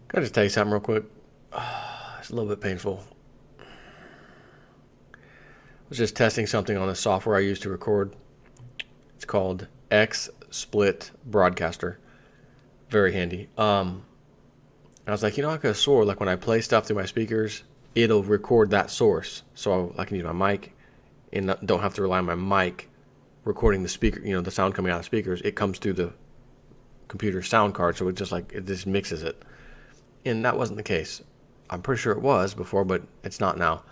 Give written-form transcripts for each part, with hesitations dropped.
Can I just tell you something real quick? It's a little bit painful. I was just testing something on the software I use to record. It's called X Split Broadcaster. Very handy. I was like, I could have swore like when I play stuff through my speakers, it'll record that source, so I can use my mic and don't have to rely on my mic recording the speaker. The sound coming out of the speakers. It comes through the computer sound card, so it just mixes it. And that wasn't the case. I'm pretty sure it was before, but it's not now.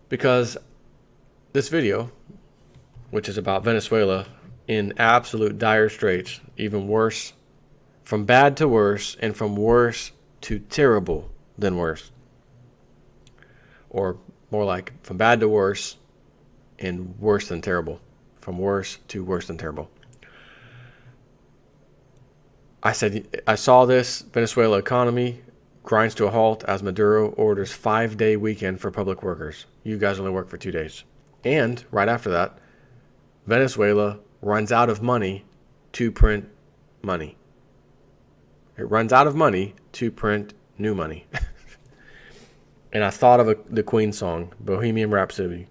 Because this video, which is about Venezuela in absolute dire straits, even worse, from bad to worse, and from worse to terrible than worse. Or more like from bad to worse and worse than terrible. From worse to worse than terrible. I saw this. Venezuela economy grinds to a halt as Maduro orders 5-day weekend for public workers. You guys only work for 2 days. And right after that, Venezuela runs out of money to print money. It runs out of money to print new money. And I thought of the Queen song, Bohemian Rhapsody.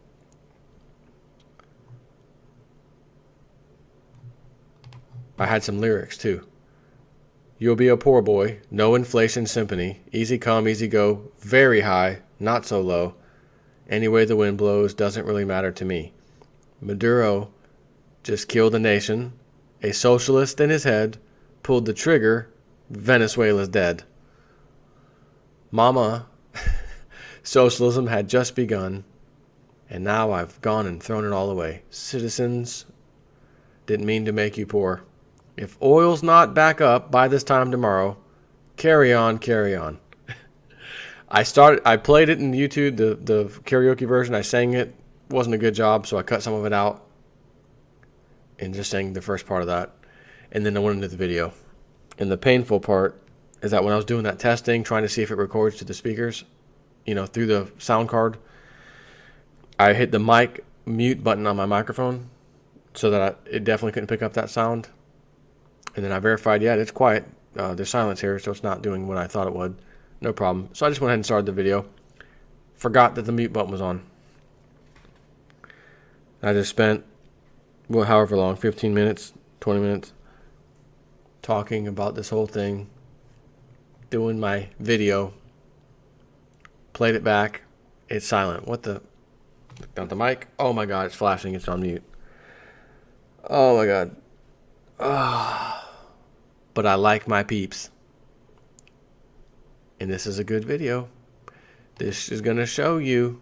I had some lyrics too. You'll be a poor boy, no inflation symphony, easy come, easy go, very high, not so low. Any way the wind blows doesn't really matter to me. Maduro just killed a nation, a socialist in his head, pulled the trigger, Venezuela's dead. Mama, socialism had just begun, and now I've gone and thrown it all away. Citizens, didn't mean to make you poor. If oil's not back up by this time tomorrow, carry on, carry on. I played it in YouTube, the karaoke version. I sang it. Wasn't a good job, so I cut some of it out and just sang the first part of that. And then I went into the video. And the painful part is that when I was doing that testing, trying to see if it records to the speakers, through the sound card, I hit the mic mute button on my microphone so that it definitely couldn't pick up that sound. And then I verified, it's quiet. There's silence here, so it's not doing what I thought it would. No problem. So I just went ahead and started the video. Forgot that the mute button was on. I just spent, however long, 15 minutes, 20 minutes, talking about this whole thing, doing my video, played it back. It's silent. What the? Not the mic. Oh my God, it's flashing. It's on mute. Oh my God. But I like my peeps. And this is a good video. This is going to show you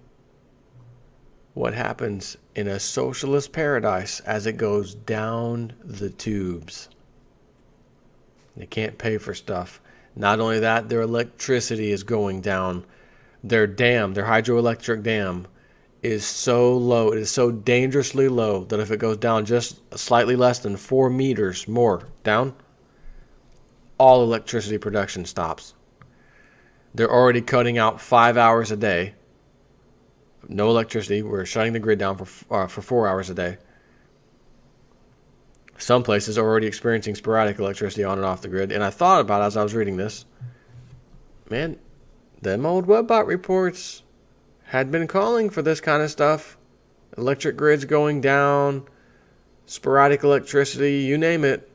what happens in a socialist paradise as it goes down the tubes. They can't pay for stuff. Not only that, their electricity is going down. Their hydroelectric dam is so low, it is so dangerously low that if it goes down just slightly less than 4 meters more down, all electricity production stops. They're already cutting out 5 hours a day. No electricity. We're shutting the grid down for 4 hours a day. Some places are already experiencing sporadic electricity on and off the grid. And I thought about it as I was reading this. Man, them old webbot reports had been calling for this kind of stuff. Electric grids going down, sporadic electricity, you name it.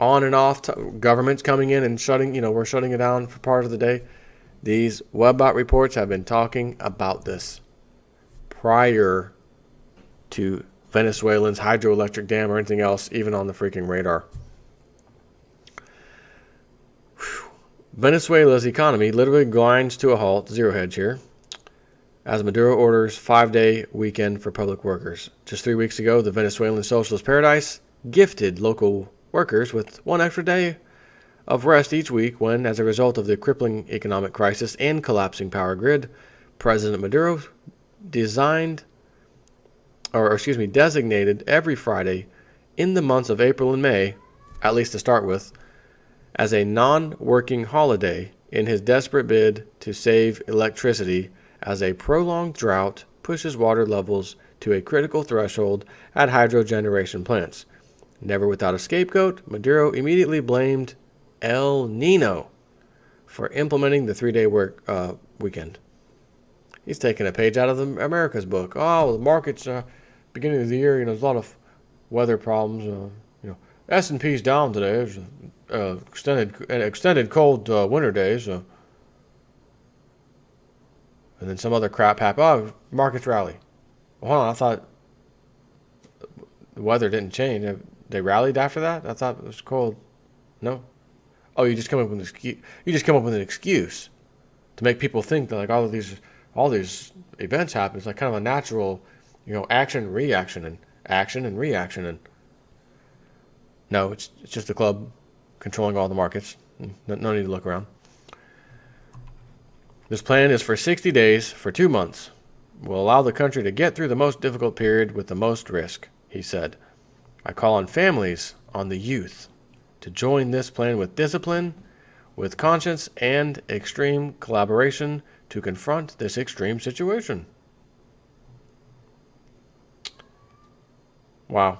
On and off, governments coming in and we're shutting it down for part of the day. These webbot reports have been talking about this prior to Venezuelans' hydroelectric dam or anything else, even on the freaking radar. Whew. Venezuela's economy literally grinds to a halt, zero hedge here, as Maduro orders 5-day weekend for public workers. Just 3 weeks ago, the Venezuelan socialist paradise gifted local workers with 1 extra day of rest each week when, as a result of the crippling economic crisis and collapsing power grid, President Maduro designated every Friday in the months of April and May, at least to start with, as a non-working holiday in his desperate bid to save electricity as a prolonged drought pushes water levels to a critical threshold at hydro generation plants. Never without a scapegoat, Maduro immediately blamed El Nino for implementing the 3-day work weekend. He's taking a page out of America's book. Oh, the markets, beginning of the year, there's a lot of weather problems. S&P's down today. There's extended cold winter days. And then some other crap happened. Oh, markets rally. Well, hold on, I thought the weather didn't change. They rallied after that? I thought it was cold. No? Oh, you just come up with an excuse. You just come up with an excuse to make people think that like all these events happen. It's like kind of a natural, action, reaction, and action and reaction. And no, it's just the club controlling all the markets. No need to look around. This plan is for 60 days for 2 months. Will allow the country to get through the most difficult period with the most risk, he said. I call on families, on the youth, to join this plan with discipline, with conscience, and extreme collaboration to confront this extreme situation. Wow.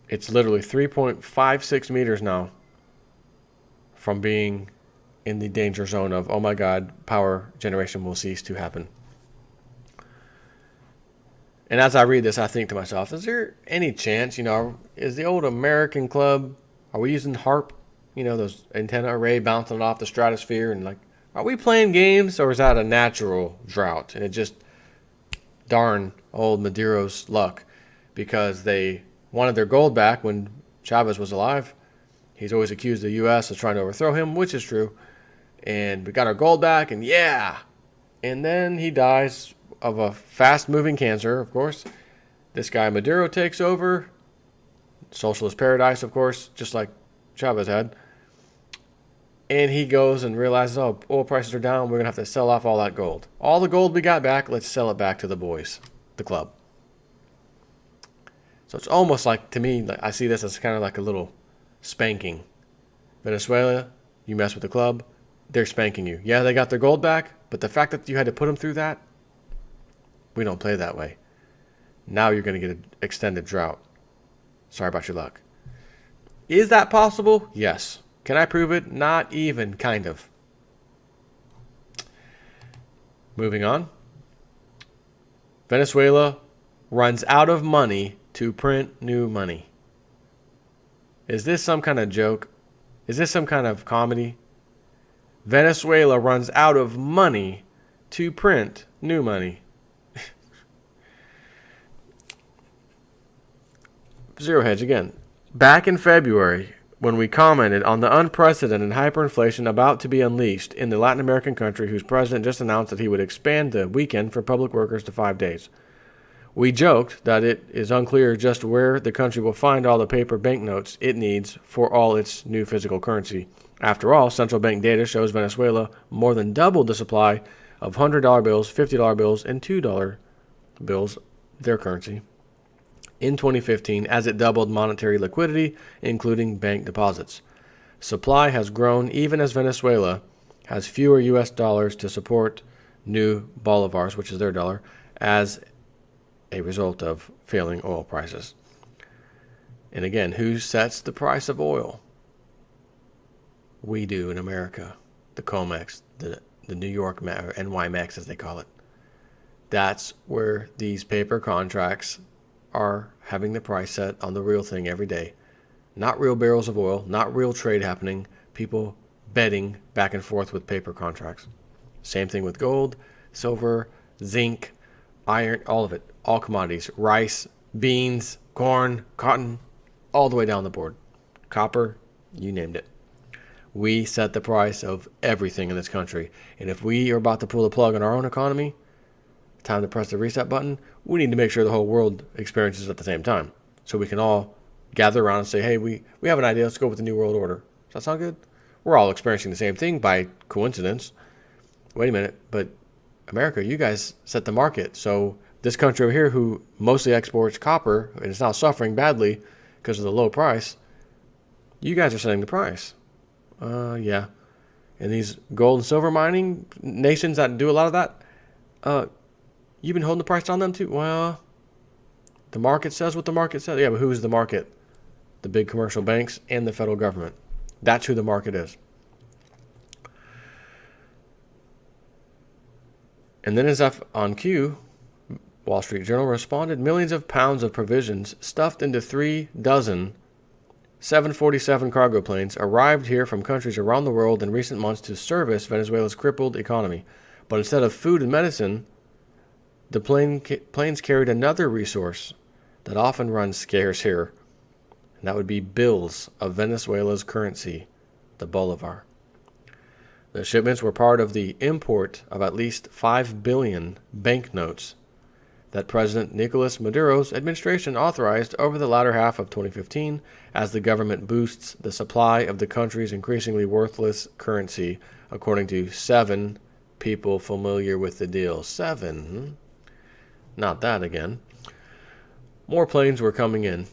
It's literally 3.56 meters now from being in the danger zone of, oh my God, power generation will cease to happen. And as I read this, I think to myself, is there any chance, is the old American club, are we using HARP, those antenna array bouncing off the stratosphere, and are we playing games, or is that a natural drought? And it just, darn old Maduro's luck, because they wanted their gold back when Chavez was alive. He's always accused the U.S. of trying to overthrow him, which is true. And we got our gold back, and yeah. And then he dies of a fast-moving cancer, of course. This guy Maduro takes over. Socialist paradise, of course, just like Chavez had. And he goes and realizes, oh, oil prices are down. We're going to have to sell off all that gold. All the gold we got back, let's sell it back to the boys, the club. So it's almost like, to me, I see this as kind of like a little spanking. Venezuela, you mess with the club, they're spanking you. Yeah, they got their gold back, but the fact that you had to put them through that, we don't play that way. Now you're going to get an extended drought. Sorry about your luck. Is that possible? Yes. Can I prove it? Not even, kind of. Moving on. Venezuela runs out of money to print new money. Is this some kind of joke? Is this some kind of comedy? Venezuela runs out of money to print new money. Zero hedge again. Back in February, when we commented on the unprecedented hyperinflation about to be unleashed in the Latin American country whose president just announced that he would expand the weekend for public workers to 5 days. We joked that it is unclear just where the country will find all the paper banknotes it needs for all its new physical currency. After all, central bank data shows Venezuela more than doubled the supply of $100 bills, $50 bills, and $2 bills, their currency, in 2015 as it doubled monetary liquidity, including bank deposits. Supply has grown even as Venezuela has fewer U.S. dollars to support new bolivars, which is their dollar, as a result of failing oil prices. And again, who sets the price of oil? We do in America. The COMEX, the New York, or NYMEX as they call it. That's where these paper contracts are having the price set on the real thing every day. Not real barrels of oil, not real trade happening, people betting back and forth with paper contracts. Same thing with gold, silver, zinc, iron, all of it. All commodities, rice, beans, corn, cotton, all the way down the board. Copper, you named it. We set the price of everything in this country. And if we are about to pull the plug on our own economy, time to press the reset button, we need to make sure the whole world experiences it at the same time. So we can all gather around and say, hey, we have an idea, let's go with the New World Order. Does that sound good? We're all experiencing the same thing by coincidence. Wait a minute, but America, you guys set the market. So this country over here who mostly exports copper and is now suffering badly because of the low price, you guys are setting the price. Yeah. And these gold and silver mining nations that do a lot of that, you've been holding the price on them too? Well, the market says what the market says. Yeah, but who's the market? The big commercial banks and the federal government. That's who the market is. And then as if on cue, Wall Street Journal responded, millions of pounds of provisions stuffed into 3 dozen 747 cargo planes arrived here from countries around the world in recent months to service Venezuela's crippled economy. But instead of food and medicine, the planes carried another resource that often runs scarce here, and that would be bills of Venezuela's currency, the bolivar. The shipments were part of the import of at least 5 billion banknotes that President Nicolas Maduro's administration authorized over the latter half of 2015 as the government boosts the supply of the country's increasingly worthless currency, according to 7 people familiar with the deal. 7? Not that again. More planes were coming in.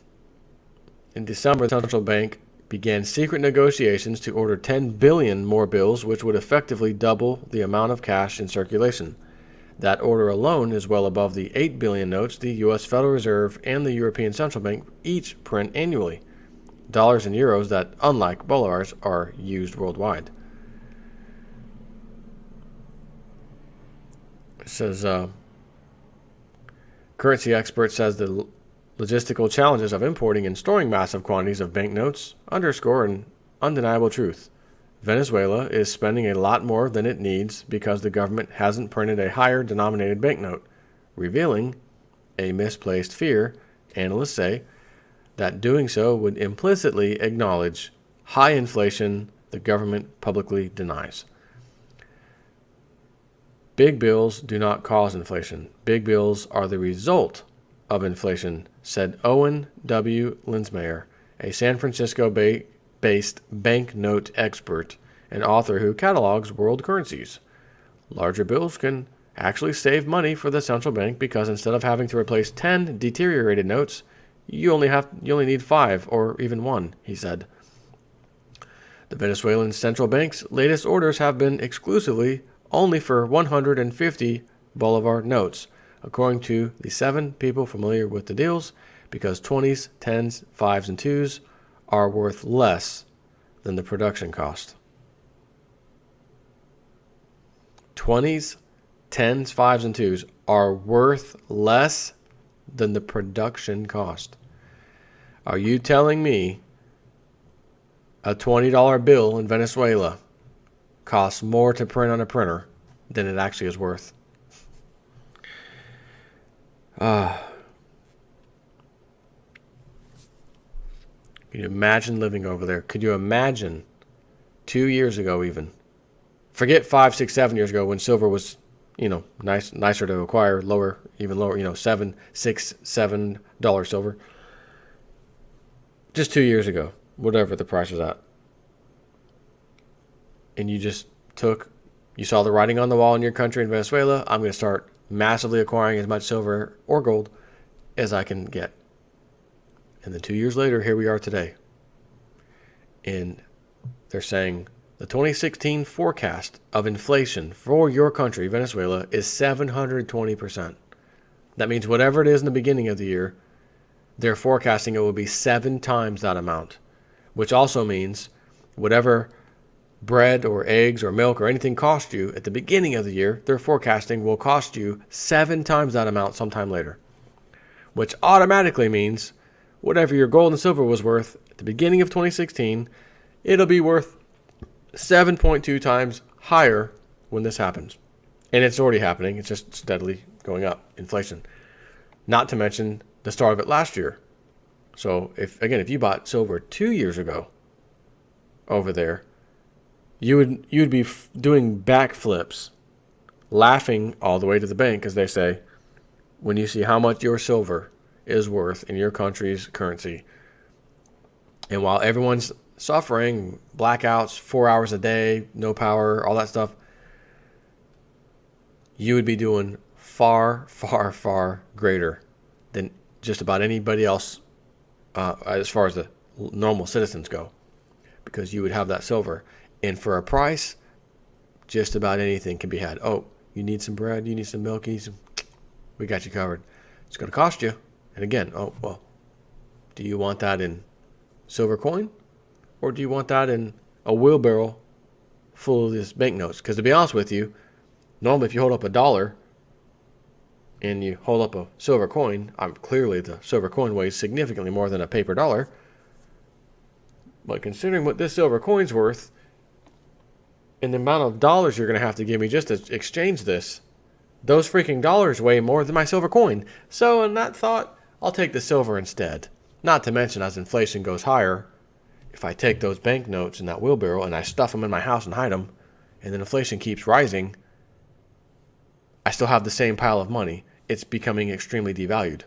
In December, the central bank began secret negotiations to order 10 billion more bills, which would effectively double the amount of cash in circulation. That order alone is well above the 8 billion notes the U.S. Federal Reserve and the European Central Bank each print annually. Dollars and euros that, unlike bolivars, are used worldwide. It says, currency expert says the logistical challenges of importing and storing massive quantities of banknotes underscore an undeniable truth. Venezuela is spending a lot more than it needs because the government hasn't printed a higher denominated banknote, revealing a misplaced fear, analysts say, that doing so would implicitly acknowledge high inflation the government publicly denies. Big bills do not cause inflation. Big bills are the result of inflation, said Owen W. Linsmeyer, a San Francisco-based banknote expert and author who catalogs world currencies. Larger bills can actually save money for the central bank because instead of having to replace 10 deteriorated notes, you only need 5 or even 1, he said. The Venezuelan central bank's latest orders have been exclusively only for 150 bolivar notes, according to the 7 people familiar with the deals, because 20s, 10s, 5s, and 2s are worth less than the production cost. 20s, 10s, 5s, and 2s are worth less than the production cost. Are you telling me a $20 bill in Venezuela costs more to print on a printer than it actually is worth? Can you imagine living over there? Could you imagine 2 years ago even? Forget 5, 6, 7 years ago when silver was, nicer to acquire, even lower, $7, $6, $7 silver. Just 2 years ago, whatever the price was at. And you saw the writing on the wall in your country in Venezuela. I'm going to start massively acquiring as much silver or gold as I can get. And then 2 years later, here we are today. And they're saying the 2016 forecast of inflation for your country, Venezuela, is 720%. That means whatever it is in the beginning of the year, they're forecasting it will be 7 times that amount, which also means whatever bread or eggs or milk or anything cost you at the beginning of the year, they're forecasting will cost you 7 times that amount sometime later, which automatically means whatever your gold and silver was worth at the beginning of 2016, it'll be worth 7.2 times higher when this happens. And it's already happening. It's just steadily going up, inflation. Not to mention the start of it last year. So if you bought silver 2 years ago over there, you'd be doing backflips, laughing all the way to the bank, as they say, when you see how much your silver is worth in your country's currency. And while everyone's suffering, blackouts, 4 hours a day, no power, all that stuff, you would be doing far, far, far greater than just about anybody else as far as the normal citizens go, because you would have that silver. And for a price, just about anything can be had. Oh, you need some bread, you need some milk, we got you covered. It's going to cost you. And again, do you want that in silver coin? Or do you want that in a wheelbarrow full of these banknotes? Because to be honest with you, Normally, if you hold up a dollar and you hold up a silver coin, clearly the silver coin weighs significantly more than a paper dollar. But considering what this silver coin's worth and the amount of dollars you're going to have to give me just to exchange this, those freaking dollars weigh more than my silver coin. So in that thought, I'll take the silver instead. Not to mention, as inflation goes higher, if I take those banknotes in that wheelbarrow and I stuff them in my house and hide them, and then inflation keeps rising, I still have the same pile of money. It's becoming extremely devalued.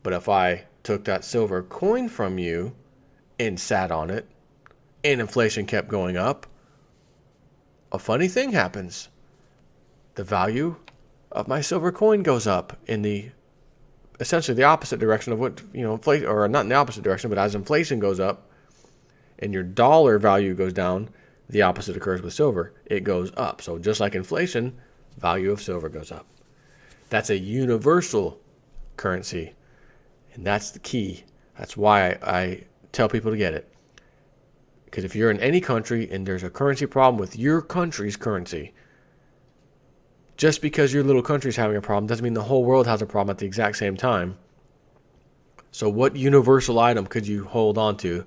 But if I took that silver coin from you and sat on it, and inflation kept going up, a funny thing happens. The value of my silver coin goes up in the essentially the opposite direction of what, inflation, or not in the opposite direction, but as inflation goes up and your dollar value goes down, the opposite occurs with silver. It goes up. So just like inflation, value of silver goes up. That's a universal currency, and that's the key. That's why I tell people to get it. Because if you're in any country and there's a currency problem with your country's currency, just because your little country's having a problem doesn't mean the whole world has a problem at the exact same time. So what universal item could you hold on to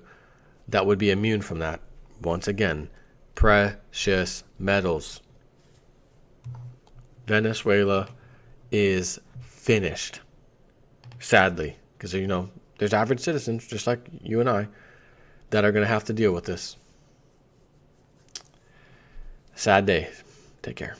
that would be immune from that? Once again, precious metals. Venezuela is finished. Sadly. Because, there's average citizens, just like you and I, that are going to have to deal with this. Sad day. Take care.